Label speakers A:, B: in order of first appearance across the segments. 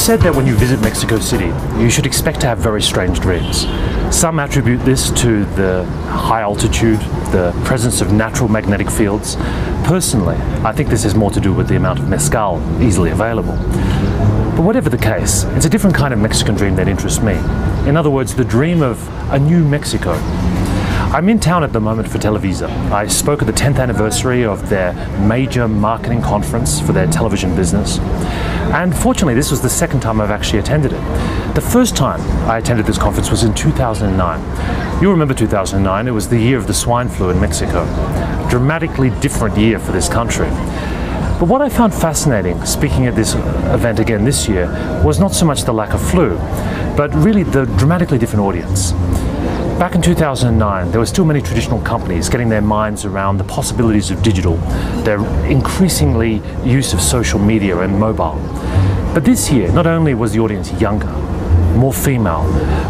A: said that when you visit Mexico City, you should expect to have very strange dreams. Some attribute this to the high altitude, the presence of natural magnetic fields. Personally, I think this has more to do with the amount of mezcal easily available. But whatever the case, it's a different kind of Mexican dream that interests me. In other words, the dream of a new Mexico. I'm in town at the moment for Televisa. I spoke at the 10th anniversary of their major marketing conference for their television business. And fortunately, this was the second time I've actually attended it. The first time I attended this conference was in 2009. You'll remember 2009, it was the year of the swine flu in Mexico. Dramatically different year for this country. But what I found fascinating, speaking at this event again this year, was not so much the lack of flu, but really the dramatically different audience. Back in 2009, there were still many traditional companies getting their minds around the possibilities of digital, their increasingly use of social media and mobile. But this year, not only was the audience younger, more female,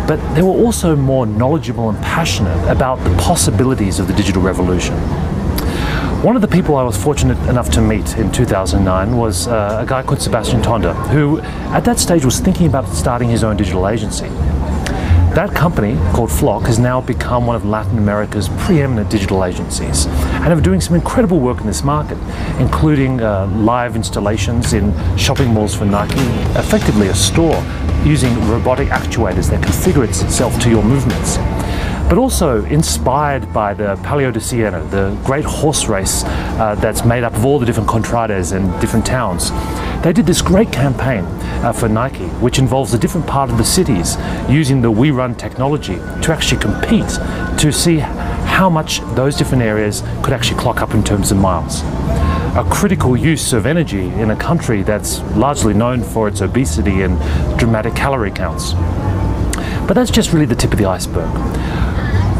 A: but they were also more knowledgeable and passionate about the possibilities of the digital revolution. One of the people I was fortunate enough to meet in 2009 was a guy called Sebastian Tonda, who at that stage was thinking about starting his own digital agency. That company, called Flock, has now become one of Latin America's preeminent digital agencies and are doing some incredible work in this market, including live installations in shopping malls for Nike, effectively a store using robotic actuators that configure itself to your movements. But also inspired by the Palio de Siena, the great horse race that's made up of all the different contrades in different towns. They did this great campaign for Nike, which involves a different part of the cities using the We Run technology to actually compete to see how much those different areas could actually clock up in terms of miles. A critical use of energy in a country that's largely known for its obesity and dramatic calorie counts. But that's just really the tip of the iceberg.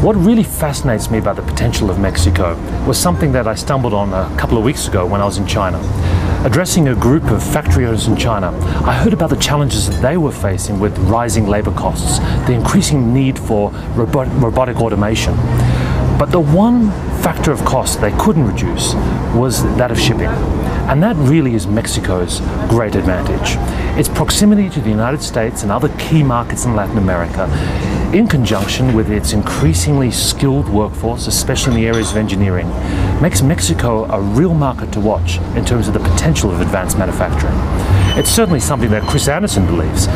A: What really fascinates me about the potential of Mexico was something that I stumbled on a couple of weeks ago when I was in China. Addressing a group of factory owners in China, I heard about the challenges that they were facing with rising labor costs, the increasing need for robotic automation. But the one factor of cost they couldn't reduce was that of shipping. And that really is Mexico's great advantage. Its proximity to the United States and other key markets in Latin America, in conjunction with its increasingly skilled workforce, especially in the areas of engineering, makes Mexico a real market to watch in terms of the potential of advanced manufacturing. It's certainly something that Chris Anderson believes.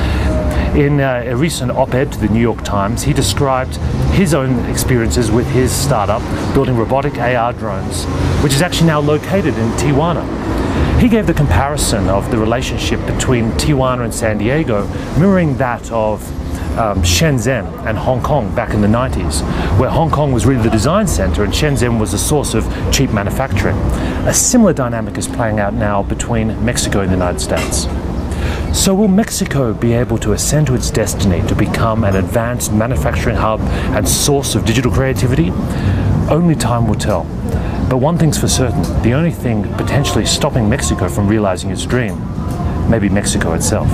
A: In a recent op-ed to the New York Times, he described his own experiences with his startup building robotic AR drones, which is actually now located in Tijuana. He gave the comparison of the relationship between Tijuana and San Diego, mirroring that of Shenzhen and Hong Kong back in the 90s, where Hong Kong was really the design center and Shenzhen was the source of cheap manufacturing. A similar dynamic is playing out now between Mexico and the United States. So will Mexico be able to ascend to its destiny to become an advanced manufacturing hub and source of digital creativity? Only time will tell. But one thing's for certain, the only thing potentially stopping Mexico from realizing its dream may be Mexico itself.